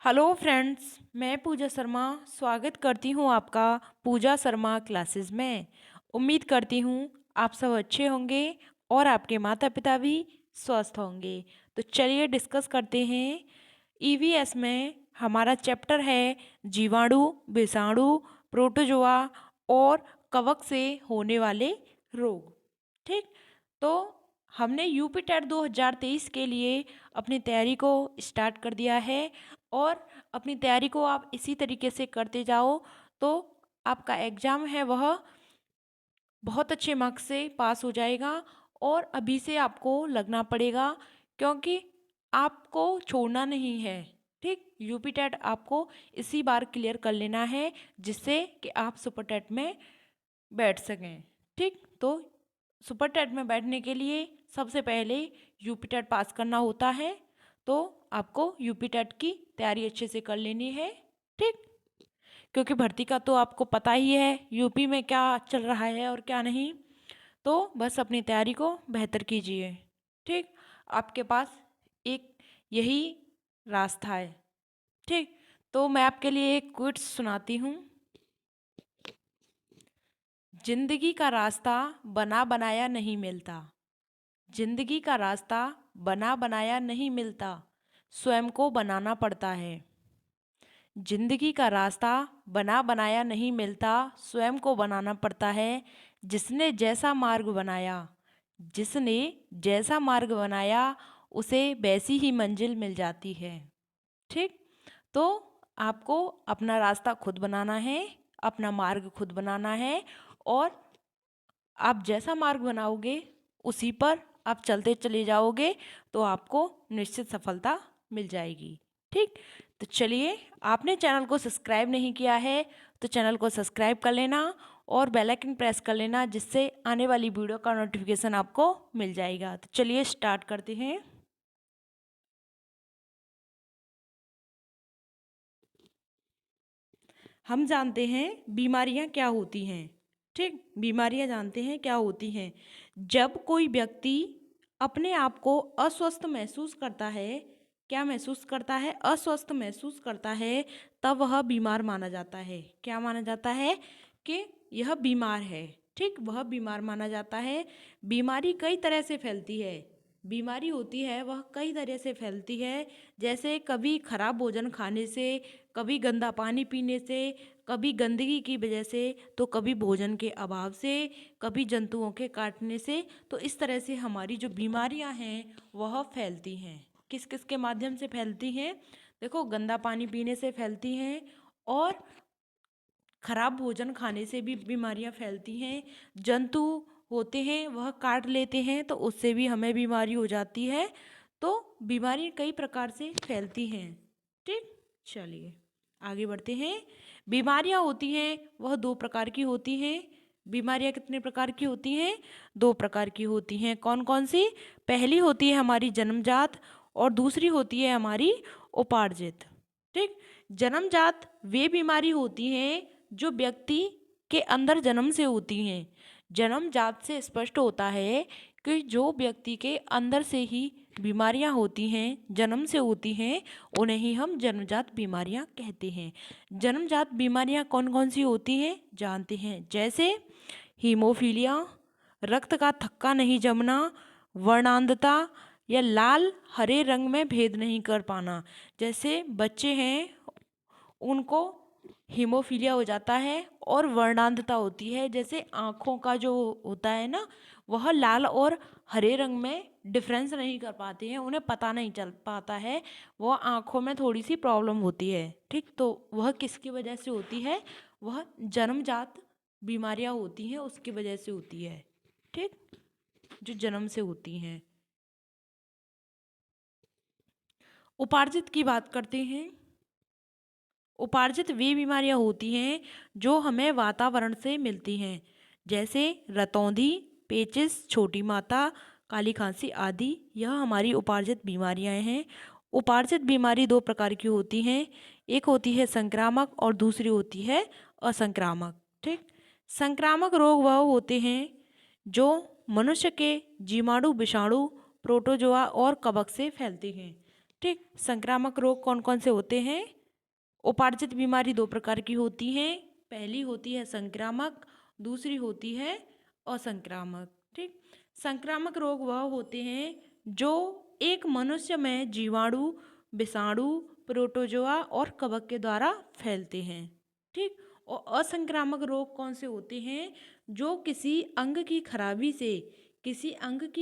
Hello friends, मैं पूजा शर्मा स्वागत करती हूँ आपका पूजा शर्मा क्लासेस में। उम्मीद करती हूँ आप सब अच्छे होंगे और आपके माता पिता भी स्वस्थ होंगे। तो चलिए डिस्कस करते हैं। ईवीएस में हमारा चैप्टर है जीवाणु, विषाणु, प्रोटोजोआ और कवक से होने वाले रोग। ठीक, तो हमने यूपी टेट 2023 के लिए अपनी तैयारी को स्टार्ट कर दिया है और अपनी तैयारी को आप इसी तरीके से करते जाओ तो आपका एग्ज़ाम है वह बहुत अच्छे मार्क्स से पास हो जाएगा। और अभी से आपको लगना पड़ेगा क्योंकि आपको छोड़ना नहीं है। ठीक, यूपी टेट आपको इसी बार क्लियर कर लेना है जिससे कि आप सुपर टेट में बैठ सकें। ठीक, तो सुपर टेट में बैठने के लिए सबसे पहले यूपी टेट पास करना होता है, तो आपको यूपी टेट की तैयारी अच्छे से कर लेनी है। ठीक, क्योंकि भर्ती का तो आपको पता ही है यूपी में क्या चल रहा है और क्या नहीं, तो बस अपनी तैयारी को बेहतर कीजिए। ठीक, आपके पास एक यही रास्ता है। ठीक, तो मैं आपके लिए एक क्विट्स सुनाती हूँ। जिंदगी का रास्ता बना बनाया नहीं मिलता। जिंदगी का रास्ता बना बनाया नहीं मिलता, स्वयं को बनाना पड़ता है। जिंदगी का रास्ता बना बनाया नहीं मिलता, स्वयं को बनाना पड़ता है। जिसने जैसा मार्ग बनाया, जिसने जैसा मार्ग बनाया, उसे वैसी ही मंजिल मिल जाती है। ठीक, तो आपको अपना रास्ता खुद बनाना है, अपना मार्ग खुद बनाना है और आप जैसा मार्ग बनाओगे उसी पर आप चलते चले जाओगे तो आपको निश्चित सफलता मिल जाएगी। ठीक, तो चलिए, आपने चैनल को सब्सक्राइब नहीं किया है तो चैनल को सब्सक्राइब कर लेना और बेल आइकन प्रेस कर लेना जिससे आने वाली वीडियो का नोटिफिकेशन आपको मिल जाएगा। तो चलिए स्टार्ट करते हैं। हम जानते हैं बीमारियां क्या होती हैं। ठीक, बीमारियां जानते हैं क्या होती हैं। जब कोई व्यक्ति अपने आप को अस्वस्थ महसूस करता है, क्या महसूस करता है? अस्वस्थ महसूस करता है, तब वह बीमार माना जाता है। क्या माना जाता है? कि यह बीमार है। ठीक, वह बीमार माना जाता है। बीमारी कई तरह से फैलती है। बीमारी होती है वह कई तरह से फैलती है, जैसे कभी खराब भोजन खाने से, कभी गंदा पानी पीने से, कभी गंदगी की वजह से, तो कभी भोजन के अभाव से, कभी जंतुओं के काटने से। तो इस तरह से हमारी जो बीमारियां हैं वह फैलती हैं। किस किस के माध्यम से फैलती हैं? देखो, गंदा पानी पीने से फैलती हैं और खराब भोजन खाने से भी बीमारियां फैलती हैं। जंतु होते हैं वह काट लेते हैं तो उससे भी हमें बीमारी हो जाती है। तो बीमारी कई प्रकार से फैलती हैं। ठीक, चलिए आगे बढ़ते हैं। बीमारियां होती हैं वह दो प्रकार की होती हैं। बीमारियां कितने प्रकार की होती हैं? दो प्रकार की होती हैं। कौन कौन सी? पहली होती है हमारी जन्मजात और दूसरी होती है हमारी उपार्जित। ठीक, जन्मजात वे बीमारी होती हैं जो व्यक्ति के अंदर जन्म से होती हैं। जन्मजात से स्पष्ट होता है कि जो व्यक्ति के अंदर से ही बीमारियां होती हैं, जन्म से होती हैं, उन्हें ही हम जन्मजात बीमारियां कहते हैं। जन्मजात बीमारियां कौन कौन सी होती हैं जानते हैं? जैसे हीमोफीलिया, रक्त का थक्का नहीं जमना, वर्णांधता या लाल हरे रंग में भेद नहीं कर पाना। जैसे बच्चे हैं उनको हीमोफीलिया हो जाता है और वर्णांधता होती है, जैसे आँखों का जो होता है ना, वह लाल और हरे रंग में डिफरेंस नहीं कर पाते हैं, उन्हें पता नहीं चल पाता है, वह आँखों में थोड़ी सी प्रॉब्लम होती है। ठीक, तो वह किसकी वजह से होती है? वह जन्मजात बीमारियां होती हैं उसकी वजह से होती है। ठीक, जो जन्म से होती हैं। उपार्जित की बात करते हैं। उपार्जित वे बीमारियां होती हैं जो हमें वातावरण से मिलती हैं, जैसे रतौंधी, पेचिस, छोटी माता, काली खांसी आदि। यह हमारी उपार्जित बीमारियां हैं। उपार्जित बीमारी दो प्रकार की होती हैं, एक होती है संक्रामक और दूसरी होती है असंक्रामक। ठीक, संक्रामक रोग वह होते हैं जो मनुष्य के जीवाणु, विषाणु, प्रोटोजोआ और कवक से फैलते हैं। ठीक। संक्रामक रोग कौन कौन से होते हैं? उपार्जित बीमारी दो प्रकार की होती हैं। पहली होती है संक्रामक, दूसरी होती है असंक्रामक। ठीक। संक्रामक रोग वह होते हैं जो एक मनुष्य में जीवाणु, विषाणु, प्रोटोजोआ और कवक के द्वारा फैलते हैं। ठीक। और असंक्रामक रोग कौन से होते हैं? जो किसी अंग की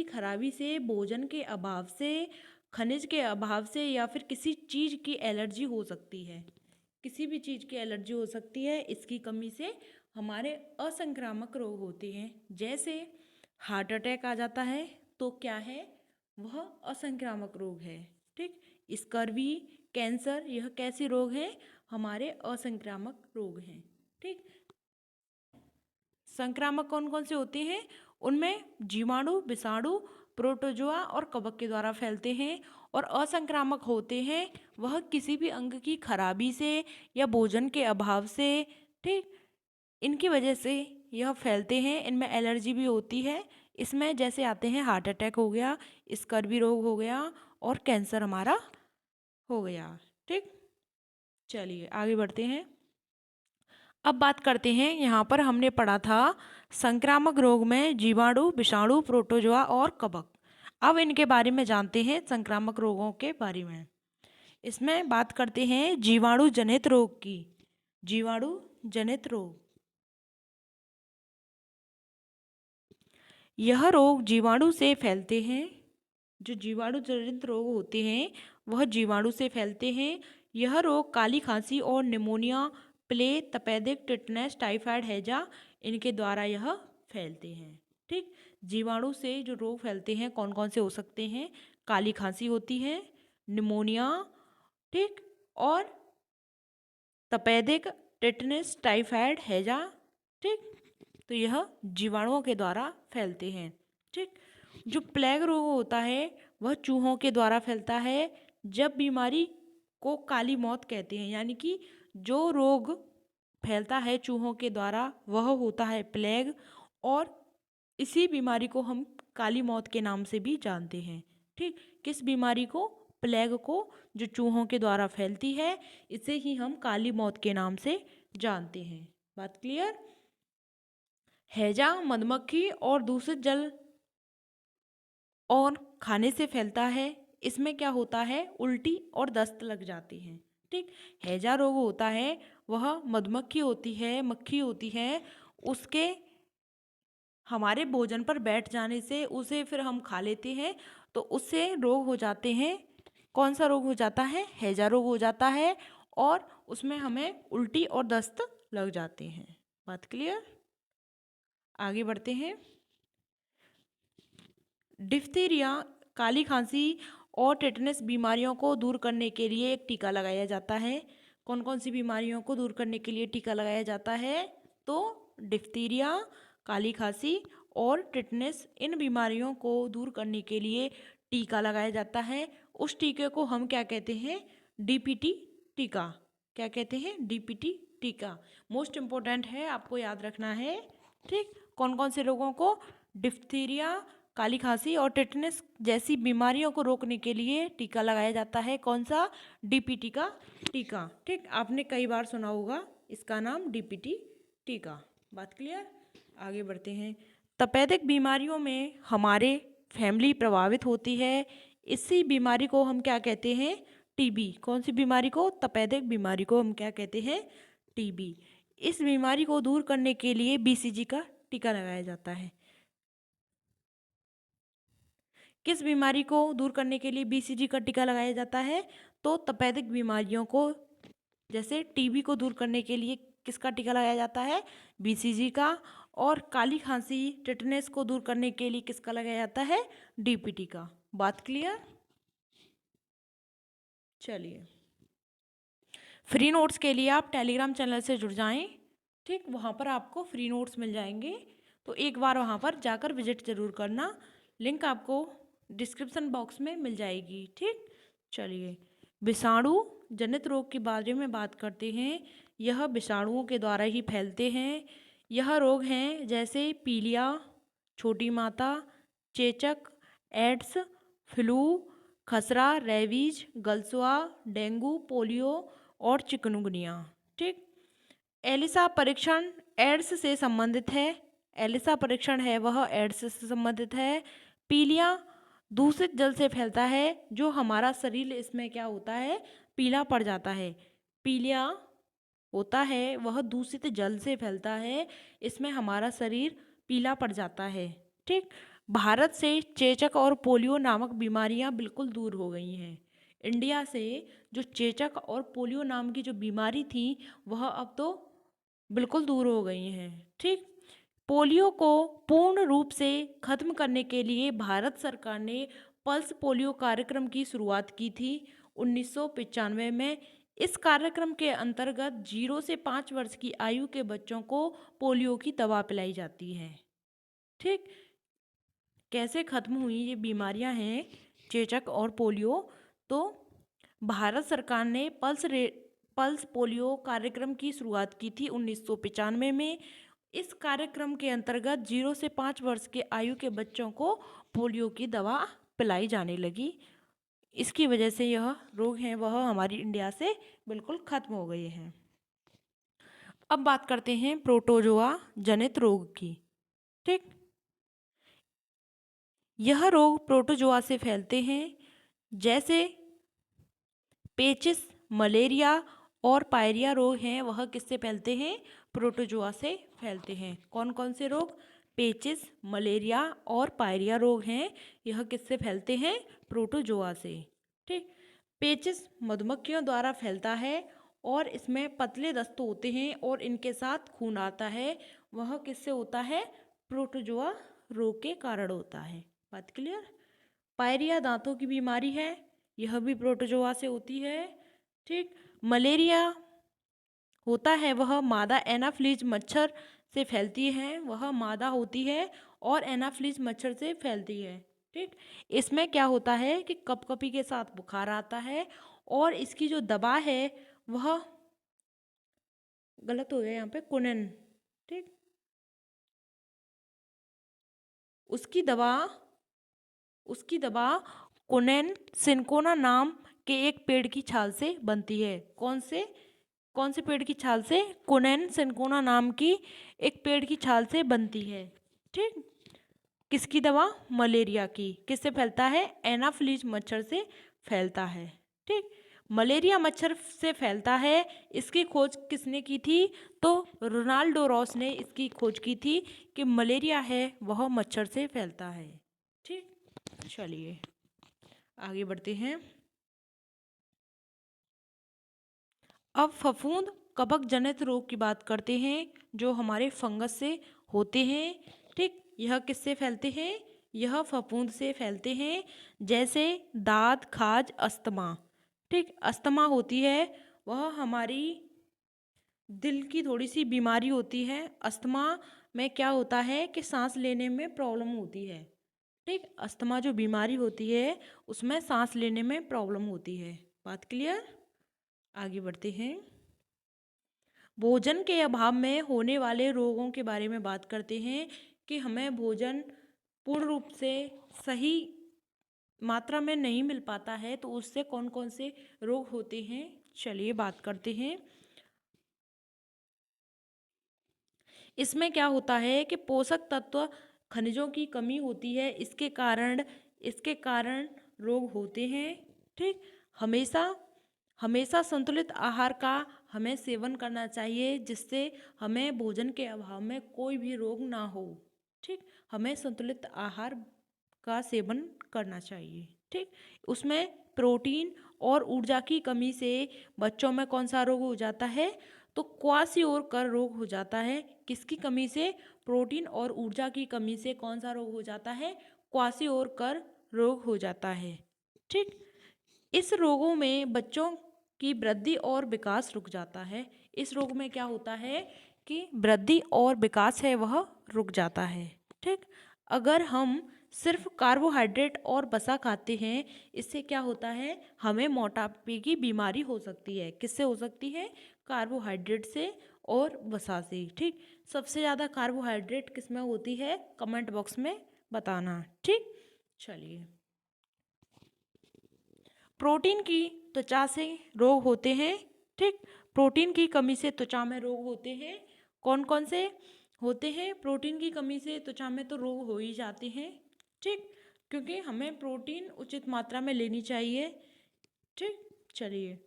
खराबी से, भोजन के अभाव से, खनिज के अभाव से या फिर किसी चीज़ की एलर्जी हो सकती है। किसी भी चीज़ की एलर्जी हो सकती है, इसकी कमी से हमारे असंक्रामक रोग होते हैं। जैसे हार्ट अटैक आ जाता है तो क्या है? वह असंक्रामक रोग है। ठीक। स्कर्वी, कैंसर, यह कैसे रोग हैं? हमारे असंक्रामक रोग हैं। ठीक। संक्रामक कौन कौन से होते हैं? उनमें जीवाणु, विषाणु, प्रोटोजोआ और कवक के द्वारा फैलते हैं। और असंक्रामक होते हैं वह किसी भी अंग की खराबी से या भोजन के अभाव से, ठीक, इनकी वजह से यह फैलते हैं। इनमें एलर्जी भी होती है। इसमें जैसे आते हैं हार्ट अटैक हो गया, स्कर्वी रोग हो गया और कैंसर हमारा हो गया। ठीक। चलिए आगे बढ़ते हैं। अब बात करते हैं, यहाँ पर हमने पढ़ा था संक्रामक रोग में जीवाणु, विषाणु, प्रोटोजोआ और कवक। अब इनके बारे में जानते हैं, संक्रामक रोगों के बारे में। इसमें बात करते हैं जीवाणु जनित रोग की। जीवाणु जनित रोग, यह रोग जीवाणु से फैलते हैं। जो जीवाणु जनित रोग होते हैं वह जीवाणु से फैलते हैं। यह रोग काली खांसी और निमोनिया, प्ले, तपेदिक, टिटनेस, टाइफाइड, हैजा, इनके द्वारा यह फैलते हैं। ठीक। जीवाणु से जो रोग फैलते हैं कौन कौन से हो सकते हैं? काली खांसी होती है, निमोनिया, ठीक, और तपेदिक, टिटनेस, टाइफाइड, हैजा। ठीक। तो यह जीवाणुओं के द्वारा फैलते हैं। ठीक। जो प्लेग रोग होता है वह चूहों के द्वारा फैलता है। जब बीमारी को काली मौत कहते हैं, यानी कि जो रोग फैलता है चूहों के द्वारा वह होता है प्लेग। और इसी बीमारी को हम काली मौत के नाम से भी जानते हैं। ठीक। किस बीमारी को? प्लेग को, जो चूहों के द्वारा फैलती है, इसे ही हम काली मौत के नाम से जानते हैं। बात क्लियर? हैजा मधुमक्खी और दूषित जल और खाने से फैलता है। इसमें क्या होता है? उल्टी और दस्त लग जाती हैं। ठीक। हैजा रोग होता है वह मधुमक्खी होती है, मक्खी होती है, उसके हमारे भोजन पर बैठ जाने से उसे फिर हम खा लेते हैं तो उससे रोग हो जाते हैं। कौन सा रोग हो जाता है? हैजा रोग हो जाता है और उसमें हमें उल्टी और दस्त लग जाते हैं। बात क्लियर? आगे बढ़ते हैं। डिप्थीरिया, काली खांसी और टेटनस बीमारियों को दूर करने के लिए एक टीका लगाया जाता है। कौन कौन सी बीमारियों को दूर करने के लिए टीका लगाया जाता है? तो डिप्थीरिया, काली खांसी और टेटनस, इन बीमारियों को दूर करने के लिए टीका लगाया जाता है। उस टीके को हम क्या कहते हैं? डीपीटी टीका। क्या कहते हैं? डीपीटी टीका। मोस्ट इम्पोर्टेंट है, आपको याद रखना है। ठीक। कौन कौन से रोगों को? डिप्थीरिया, काली खांसी और टेटनस जैसी बीमारियों को रोकने के लिए टीका लगाया जाता है। कौन सा? डीपीटी का टीका। ठीक। आपने कई बार सुना होगा इसका नाम, डीपीटी टीका। बात क्लियर? आगे बढ़ते हैं। तपेदिक बीमारियों में हमारे फैमिली प्रभावित होती है। इसी बीमारी को हम क्या कहते हैं? टीबी। कौन सी बीमारी को? तपेदिक बीमारी को हम क्या कहते हैं? टीबी। इस बीमारी को दूर करने के लिए बीसीजी का टीका लगाया जाता है। किस बीमारी को दूर करने के लिए बीसीजी का टीका लगाया जाता है? तो तपेदिक बीमारियों को, जैसे टीबी को दूर करने के लिए किसका टीका लगाया जाता है? बीसीजी का। और काली खांसी, टिटनेस को दूर करने के लिए किसका लगाया जाता है? डीपीटी का। बात क्लियर? चलिए, फ्री नोट्स के लिए आप टेलीग्राम चैनल से जुड़ जाएं। ठीक। वहाँ पर आपको फ्री नोट्स मिल जाएंगे, तो एक बार वहाँ पर जाकर विजिट ज़रूर करना। लिंक आपको डिस्क्रिप्शन बॉक्स में मिल जाएगी। ठीक। चलिए, विषाणु जनित रोग के बारे में बात करते हैं। यह विषाणुओं के द्वारा ही फैलते हैं। यह रोग हैं जैसे पीलिया, छोटी माता, चेचक, एड्स, फ्लू, खसरा, रेबीज, गलसुआ, डेंगू, पोलियो और चिकनगुनिया। ठीक। एलिसा परीक्षण एड्स से संबंधित है। एलिसा परीक्षण है वह एड्स से संबंधित है। पीलिया दूषित जल से फैलता है, जो हमारा शरीर इसमें क्या होता है, पीला पड़ जाता है। पीलिया होता है वह दूषित जल से फैलता है, इसमें हमारा शरीर पीला पड़ जाता है। ठीक। भारत से चेचक और पोलियो नामक बीमारियां बिल्कुल दूर हो गई हैं। इंडिया से जो चेचक और पोलियो नाम की जो बीमारी थी वह अब तो बिल्कुल दूर हो गई हैं। ठीक। पोलियो को पूर्ण रूप से खत्म करने के लिए भारत सरकार ने पल्स पोलियो कार्यक्रम की शुरुआत की थी 1995 में। इस कार्यक्रम के अंतर्गत 0 से 5 वर्ष की आयु के बच्चों को पोलियो की दवा पिलाई जाती है। ठीक। कैसे खत्म हुई ये बीमारियां हैं, चेचक और पोलियो? तो भारत सरकार ने पल्स पोलियो कार्यक्रम की शुरुआत की थी 1995 में। इस कार्यक्रम के अंतर्गत 0 से 5 वर्ष के आयु के बच्चों को पोलियो की दवा पिलाई जाने लगी। इसकी वजह से यह रोग हैं वह हमारी इंडिया से बिल्कुल खत्म हो गए हैं। अब बात करते हैं प्रोटोजोआ जनित रोग की। ठीक। यह रोग प्रोटोजोआ से फैलते हैं, जैसे पेचिस, मलेरिया और पायरिया रोग हैं वह किससे फैलते हैं, प्रोटोजोआ से फैलते हैं। कौन कौन से रोग? पेचिस, मलेरिया और पायरिया रोग हैं, यह किससे फैलते हैं, प्रोटोजोआ से। ठीक। पेचिस मधुमक्खियों द्वारा फैलता है और इसमें पतले दस्त होते हैं और इनके साथ खून आता है, वह किससे होता है, प्रोटोजोआ रोग के कारण होता है। बात क्लियर? पायरिया दांतों की बीमारी है, यह भी प्रोटोजोआ से होती है। ठीक। मलेरिया होता है वह मादा एनाफ्लीज मच्छर से फैलती है, वह मादा होती है और एनाफ्लीज मच्छर से फैलती है। ठीक। इसमें क्या होता है कि कपकपी के साथ बुखार आता है और इसकी जो दवा है वह, गलत हो गया यहाँ पे, कुनन। ठीक। उसकी दवा कुनैन सिनकोना नाम के एक पेड़ की छाल से बनती है। कौन से पेड़ की छाल से? कुनैन सिनकोना नाम की एक पेड़ की छाल से बनती है। ठीक। किसकी दवा? मलेरिया की। किससे फैलता है? एनाफ्लीज मच्छर से फैलता है। ठीक। मलेरिया मच्छर से फैलता है, इसकी खोज किसने की थी? तो रोनाल्डो रॉस ने इसकी खोज की थी कि मलेरिया है वह मच्छर से फैलता है। ठीक। चलिए आगे बढ़ते हैं। अब फफूंद कवक जनित रोग की बात करते हैं, जो हमारे फंगस से होते हैं। ठीक। यह किससे फैलते हैं? यह फफूंद से फैलते हैं, जैसे दाद, खाज, अस्थमा। ठीक। अस्थमा होती है वह हमारी दिल की थोड़ी सी बीमारी होती है। अस्थमा में क्या होता है कि सांस लेने में प्रॉब्लम होती है। ठीक। अस्थमा जो बीमारी होती है उसमें सांस लेने में प्रॉब्लम होती है। बात क्लियर? आगे बढ़ते हैं। भोजन के अभाव में होने वाले रोगों के बारे में बात करते हैं कि हमें भोजन पूर्ण रूप से सही मात्रा में नहीं मिल पाता है तो उससे कौन कौन से रोग होते हैं, चलिए बात करते हैं। इसमें क्या होता है कि पोषक तत्व खनिजों की कमी होती है, इसके कारण रोग होते हैं। ठीक। हमेशा हमेशा संतुलित आहार का हमें सेवन करना चाहिए, जिससे हमें भोजन के अभाव में कोई भी रोग ना हो। ठीक। हमें संतुलित आहार का सेवन करना चाहिए। ठीक। उसमें प्रोटीन और ऊर्जा की कमी से बच्चों में कौन सा रोग हो जाता है? तो क्वासियोर रोग हो जाता है। किसकी कमी से? प्रोटीन और ऊर्जा की कमी से कौन सा रोग हो जाता है? क्वासियोर रोग हो जाता है। ठीक। इस रोगों में बच्चों की वृद्धि और विकास रुक जाता है। इस रोग में क्या होता है कि वृद्धि और विकास है वह रुक जाता है। ठीक। अगर हम सिर्फ कार्बोहाइड्रेट और वसा खाते हैं, इससे क्या होता है, हमें मोटापे की बीमारी हो सकती है। किससे हो सकती है? कार्बोहाइड्रेट से और वसा से। ठीक। सबसे ज़्यादा कार्बोहाइड्रेट किस में होती है? कमेंट बॉक्स में बताना। ठीक। चलिए प्रोटीन की त्वचा से रोग होते हैं। ठीक, प्रोटीन की कमी से त्वचा में रोग होते हैं। कौन कौन से होते हैं? प्रोटीन की कमी से त्वचा में तो रोग हो ही जाते हैं। ठीक, क्योंकि हमें प्रोटीन उचित मात्रा में लेनी चाहिए। ठीक, चलिए,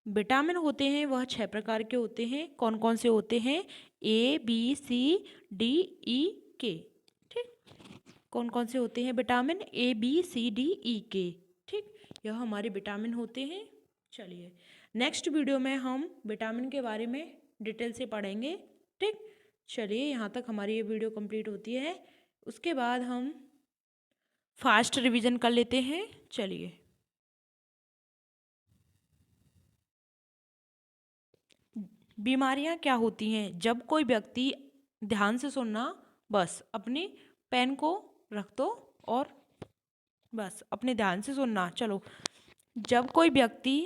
विटामिन होते हैं वह 6 प्रकार के होते हैं। कौन कौन से होते हैं? A B C D E K। ठीक, कौन कौन से होते हैं vitamin? A B C D E K। ठीक, यह हमारे विटामिन होते हैं। चलिए, नेक्स्ट वीडियो में हम विटामिन के बारे में डिटेल से पढ़ेंगे। ठीक, चलिए, यहाँ तक हमारी ये वीडियो कंप्लीट होती है। उसके बाद हम फास्ट रिवीजन कर लेते हैं। चलिए, बीमारियां क्या होती हैं? जब कोई व्यक्ति, ध्यान से सुनना, बस अपनी पेन को रख दो और बस अपने ध्यान से सुनना। चलो, जब कोई व्यक्ति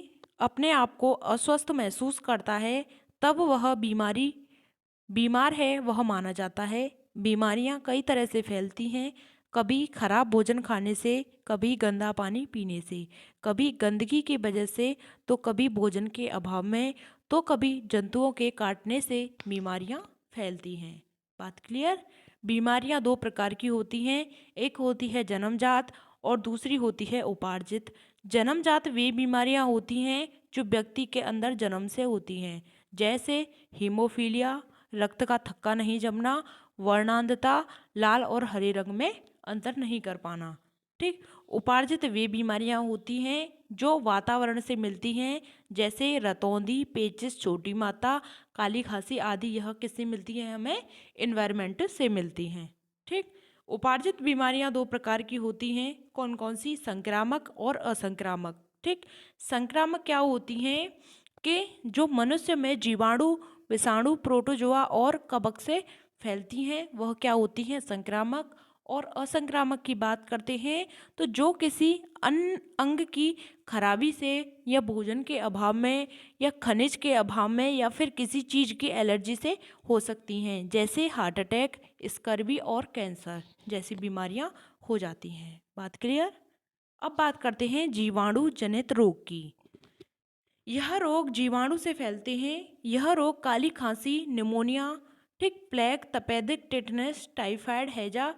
अपने आप को अस्वस्थ महसूस करता है तब वह बीमार है वह माना जाता है। बीमारियां कई तरह से फैलती हैं, कभी खराब भोजन खाने से, कभी गंदा पानी पीने से, कभी गंदगी की वजह से, तो कभी भोजन के अभाव में, तो कभी जंतुओं के काटने से बीमारियां फैलती हैं। बात क्लियर? बीमारियां दो प्रकार की होती हैं, एक होती है जन्मजात और दूसरी होती है उपार्जित। जन्मजात वे बीमारियां होती हैं जो व्यक्ति के अंदर जन्म से होती हैं, जैसे हीमोफीलिया, रक्त का थक्का नहीं जमना, वर्णांधता, लाल और हरे रंग में अंतर नहीं कर पाना। ठीक, उपार्जित वे बीमारियां होती हैं जो वातावरण से मिलती हैं, जैसे रतौंधी, पेचिस, छोटी माता, काली खांसी आदि। यह किससे मिलती है? हमें इन्वायरमेंट से मिलती हैं। ठीक, उपार्जित बीमारियां दो प्रकार की होती हैं। कौन कौन सी? संक्रामक और असंक्रामक। ठीक, संक्रामक क्या होती हैं? कि जो मनुष्य में जीवाणु, विषाणु, प्रोटोजोआ और कवक से फैलती हैं, वह क्या होती हैं? संक्रामक। और असंक्रामक की बात करते हैं तो जो किसी अन्य अंग की खराबी से, या भोजन के अभाव में, या खनिज के अभाव में, या फिर किसी चीज़ की एलर्जी से हो सकती हैं, जैसे हार्ट अटैक, स्कर्वी और कैंसर जैसी बीमारियां हो जाती हैं। बात क्लियर? अब बात करते हैं जीवाणु जनित रोग की। यह रोग जीवाणु से फैलते हैं। यह रोग काली खांसी, निमोनिया, ठीक, प्लेग, तपेदिक, टिटनेस, टाइफाइड, हैजा,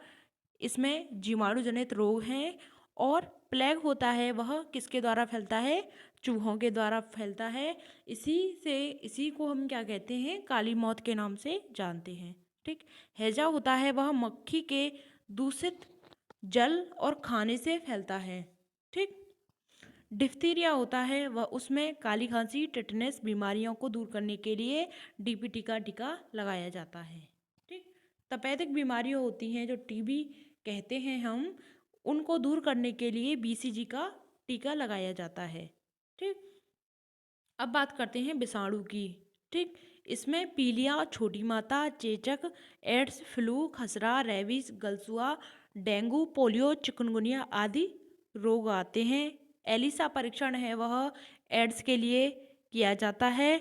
इसमें जीवाणु जनित रोग हैं। और प्लेग होता है वह किसके द्वारा फैलता है? चूहों के द्वारा फैलता है। इसी को हम क्या कहते हैं? काली मौत के नाम से जानते हैं। ठीक, हैजा होता है वह मक्खी के दूषित जल और खाने से फैलता है। ठीक, डिphtheria होता है वह, उसमें काली खांसी, टिटनेस बीमारियों को दूर करने के लिए डीपीटी का टीका लगाया जाता है। ठीक, तपेदिक बीमारियां होती हैं जो टीबी कहते हैं हम, उनको दूर करने के लिए बीसीजी का टीका लगाया जाता है। ठीक, अब बात करते हैं विषाणु की। ठीक, इसमें पीलिया, छोटी माता, चेचक, एड्स, फ्लू, खसरा, रेबीज, गलसुआ, डेंगू, पोलियो, चिकनगुनिया आदि रोग आते हैं। एलिसा परीक्षण है वह एड्स के लिए किया जाता है।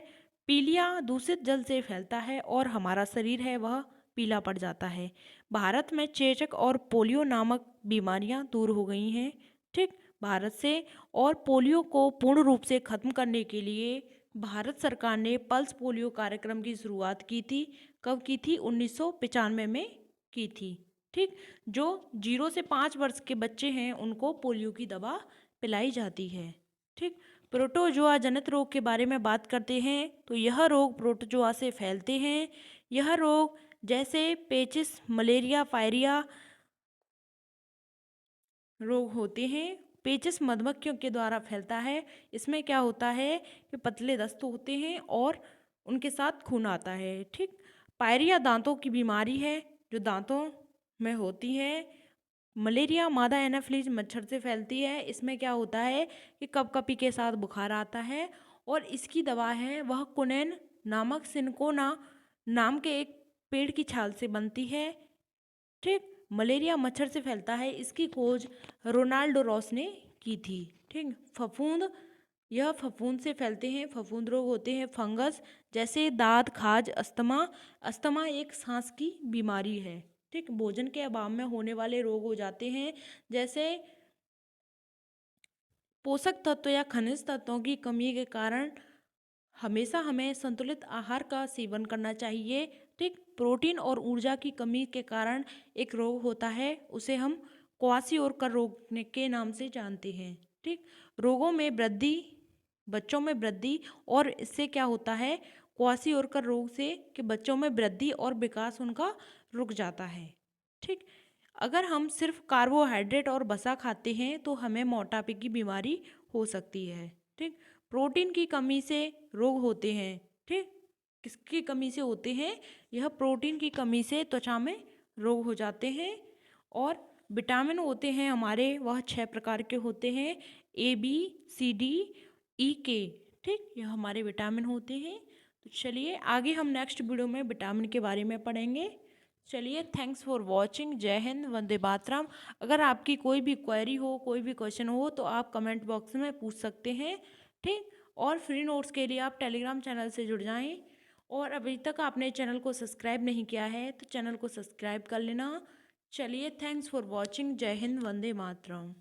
पीलिया दूषित जल से फैलता है और हमारा शरीर है वह पीला पड़ जाता है। भारत में चेचक और पोलियो नामक बीमारियां दूर हो गई हैं। ठीक, भारत से। और पोलियो को पूर्ण रूप से खत्म करने के लिए भारत सरकार ने पल्स पोलियो कार्यक्रम की शुरुआत की थी। कब की थी? 1995 में की थी। ठीक, जो 0 से 5 वर्ष के बच्चे हैं उनको पोलियो की दवा पिलाई जाती है। ठीक, प्रोटोजोआ जनित रोग के बारे में बात करते हैं तो यह रोग प्रोटोजोआ से फैलते हैं। यह रोग जैसे पेचिस, मलेरिया, फायरिया रोग होते हैं। पेचिस मधुमक्खियों के द्वारा फैलता है। इसमें क्या होता है कि पतले दस्त होते हैं और उनके साथ खून आता है। ठीक, पायरिया दांतों की बीमारी है जो दांतों में होती है। मलेरिया मादा एनाफिलीज मच्छर से फैलती है। इसमें क्या होता है कि कपकपी के साथ बुखार आता है और इसकी दवा है वह कुनैन नामक सिनकोना नाम के एक पेड़ की छाल से बनती है। ठीक, मलेरिया मच्छर से फैलता है, इसकी खोज रोनाल्डो रॉस ने की थी। ठीक, फफूंद, यह फफूंद से फैलते हैं। फफूंद रोग होते हैं फंगस, जैसे दाद, खाज, अस्थमा। अस्थमा एक सांस की बीमारी है। ठीक, भोजन के अभाव में होने वाले रोग हो जाते हैं, जैसे पोषक तत्व या खनिज तत्वों की कमी के कारण हमेशा हमें संतुलित आहार का सेवन करना चाहिए। ठीक, प्रोटीन और ऊर्जा की कमी के कारण एक रोग होता है, उसे हम क्वाशियोरकर रोग के नाम से जानते हैं। ठीक, रोगों में वृद्धि, बच्चों में वृद्धि, और इससे क्या होता है क्वाशियोरकर रोग से कि बच्चों में वृद्धि और विकास उनका रुक जाता है। ठीक, अगर हम सिर्फ कार्बोहाइड्रेट और वसा खाते हैं तो हमें मोटापे की बीमारी हो सकती है। ठीक, प्रोटीन की कमी से रोग होते हैं। ठीक, किसकी कमी से होते हैं? यह प्रोटीन की कमी से त्वचा में रोग हो जाते हैं। और विटामिन होते हैं हमारे, वह 6 प्रकार के होते हैं, ABCDE, ठीक, यह हमारे विटामिन होते हैं। तो चलिए आगे हम नेक्स्ट वीडियो में विटामिन के बारे में पढ़ेंगे। चलिए, थैंक्स फॉर वॉचिंग। जय हिंद, वंदे मातरम। अगर आपकी कोई भी क्वेरी हो, कोई भी क्वेश्चन हो तो आप कमेंट बॉक्स में पूछ सकते हैं। ठीक, और फ्री नोट्स के लिए आप टेलीग्राम चैनल से जुड़ जाएं। और अभी तक आपने चैनल को सब्सक्राइब नहीं किया है तो चैनल को सब्सक्राइब कर लेना। चलिए, थैंक्स फॉर वॉचिंग। जय हिंद, वंदे मातरम।